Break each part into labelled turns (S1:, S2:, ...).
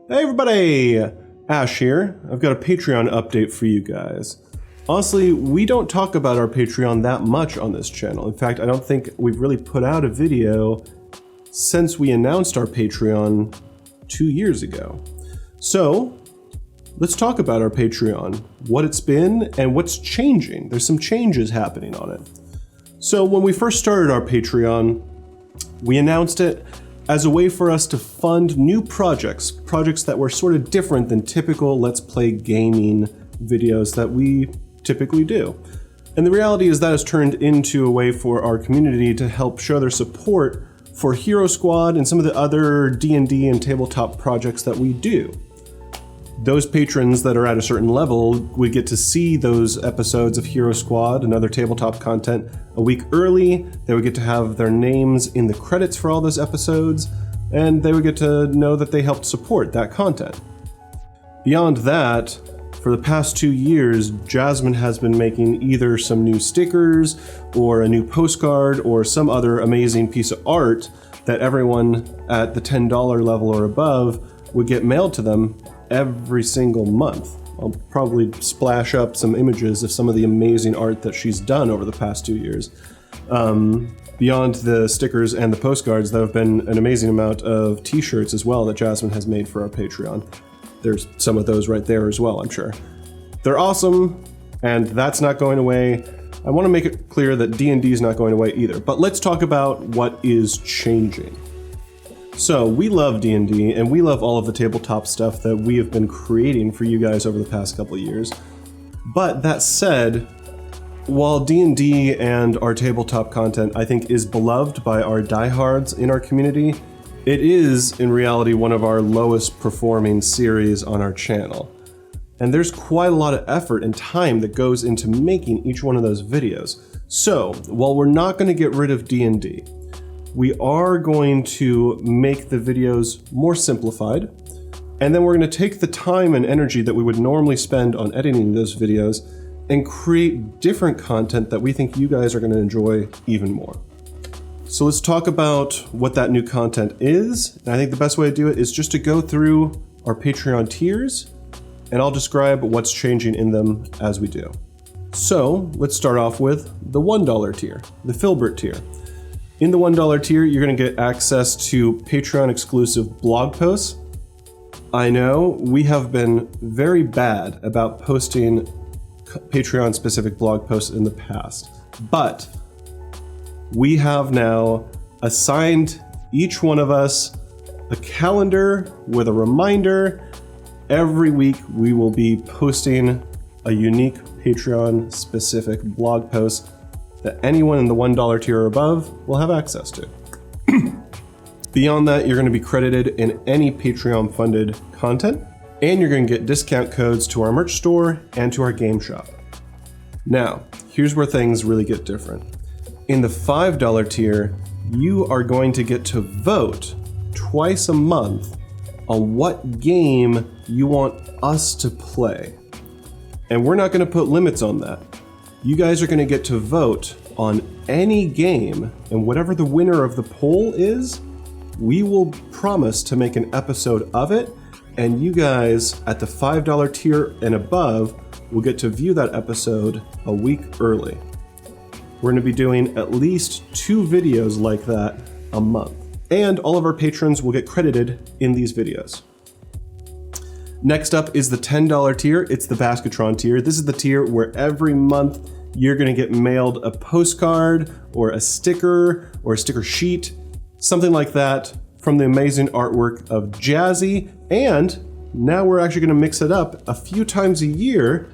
S1: Hey everybody! Ash here. I've got a Patreon update for you guys. Honestly, we don't talk about our Patreon that much on this channel. In fact, I don't think we've really put out a video since we announced our Patreon 2 years ago. So, let's talk about our Patreon, what it's been, and what's changing. There's some changes happening on it. So when we first started our Patreon, we announced it as a way for us to fund new projects that were sort of different than typical Let's Play gaming videos that we typically do. And the reality is that has turned into a way for our community to help show their support for Hero Squad and some of the other D&D and tabletop projects that we do. Those patrons that are at a certain level would get to see those episodes of Hero Squad and other tabletop content a week early. They would get to have their names in the credits for all those episodes, and they would get to know that they helped support that content. Beyond that, for the past 2 years, Jasmine has been making either some new stickers or a new postcard or some other amazing piece of art that everyone at the $10 level or above would get mailed to them every single month. I'll probably splash up some images of some of the amazing art that she's done over the past 2 years. Beyond the stickers and the postcards, there have been an amazing amount of t-shirts as well that Jasmine has made for our Patreon. There's some of those right there as well, I'm sure. They're awesome, and that's not going away. I want to make it clear that D&D is not going away either, but let's talk about what is changing. So, we love D&D, and we love all of the tabletop stuff that we have been creating for you guys over the past couple of years. But that said, while D&D and our tabletop content, I think, is beloved by our diehards in our community, it is, in reality, one of our lowest performing series on our channel. And there's quite a lot of effort and time that goes into making each one of those videos. So, while we're not going to get rid of D&D, we are going to make the videos more simplified, and then we're going to take the time and energy that we would normally spend on editing those videos and create different content that we think you guys are going to enjoy even more. So let's talk about what that new content is. And I think the best way to do it is just to go through our Patreon tiers, and I'll describe what's changing in them as we do. So let's start off with the $1 tier, the Filbert tier. In the $1 tier, you're going to get access to Patreon exclusive blog posts. I know we have been very bad about posting Patreon specific blog posts in the past, but we have now assigned each one of us a calendar with a reminder. Every week we will be posting a unique Patreon specific blog post that anyone in the $1 tier or above will have access to. Beyond that, you're going to be credited in any Patreon funded content, and you're going to get discount codes to our merch store and to our game shop. Now, here's where things really get different. In the $5 tier, you are going to get to vote twice a month on what game you want us to play. And we're not going to put limits on that. You guys are going to get to vote on any game, and whatever the winner of the poll is, we will promise to make an episode of it, and you guys at the $5 tier and above will get to view that episode a week early. We're going to be doing at least 2 videos like that a month, and all of our patrons will get credited in these videos. Next up is the $10 tier. It's the Basketron tier. This is the tier where every month you're going to get mailed a postcard or a sticker sheet, something like that, from the amazing artwork of Jazzy. And now we're actually going to mix it up a few times a year.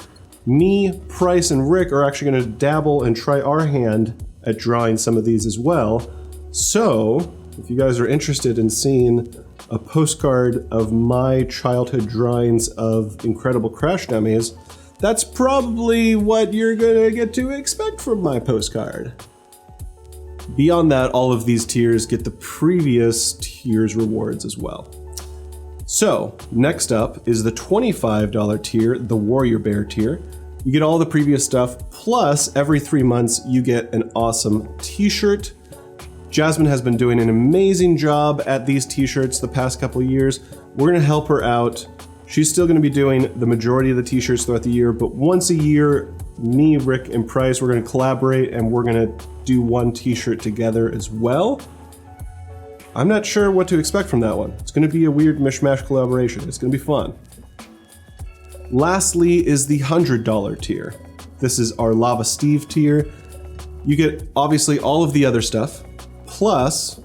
S1: Me, Price, and Rick are actually going to dabble and try our hand at drawing some of these as well. So, if you guys are interested in seeing a postcard of my childhood drawings of incredible Crash Dummies, that's probably what you're gonna get to expect from my postcard. Beyond that, all of these tiers get the previous tiers rewards as well. So, next up is the $25 tier, the Warrior Bear tier. You get all the previous stuff, plus every 3 months you get an awesome t-shirt. Jasmine has been doing an amazing job at these t-shirts the past couple of years. We're gonna help her out. She's still gonna be doing the majority of the t-shirts throughout the year, but once a year, me, Rick, and Price, we're gonna collaborate and we're gonna do one t-shirt together as well. I'm not sure what to expect from that one. It's gonna be a weird mishmash collaboration. It's gonna be fun. Lastly is the $100 tier. This is our Lava Steve tier. You get obviously all of the other stuff, plus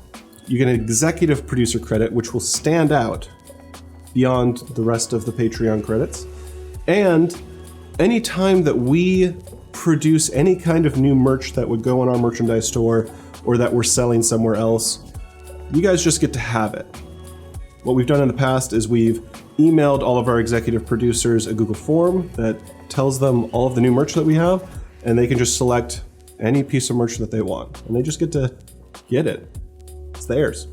S1: you get an executive producer credit, which will stand out beyond the rest of the Patreon credits. And anytime that we produce any kind of new merch that would go on our merchandise store or that we're selling somewhere else, you guys just get to have it. What we've done in the past is we've emailed all of our executive producers a Google form that tells them all of the new merch that we have, and they can just select any piece of merch that they want, and they just get to get it. It's theirs.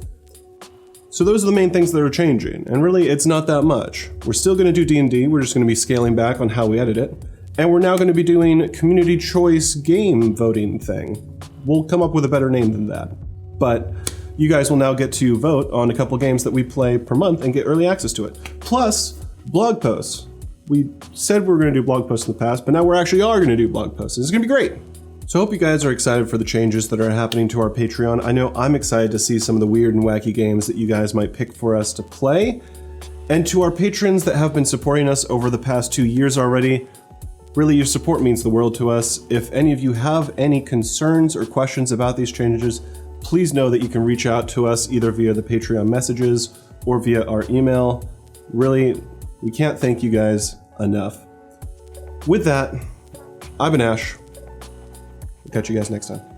S1: So those are the main things that are changing, and really it's not that much. We're still gonna do D&D, we're just gonna be scaling back on how we edit it, and we're now gonna be doing community choice game voting thing. We'll come up with a better name than that. But you guys will now get to vote on a couple games that we play per month and get early access to it. Plus, blog posts. We said we were gonna do blog posts in the past, but now we actually are gonna do blog posts. It's gonna be great. So I hope you guys are excited for the changes that are happening to our Patreon. I know I'm excited to see some of the weird and wacky games that you guys might pick for us to play. And to our patrons that have been supporting us over the past 2 years already, really your support means the world to us. If any of you have any concerns or questions about these changes, please know that you can reach out to us either via the Patreon messages or via our email. Really, we can't thank you guys enough. With that, I've been Ash. We'll catch you guys next time.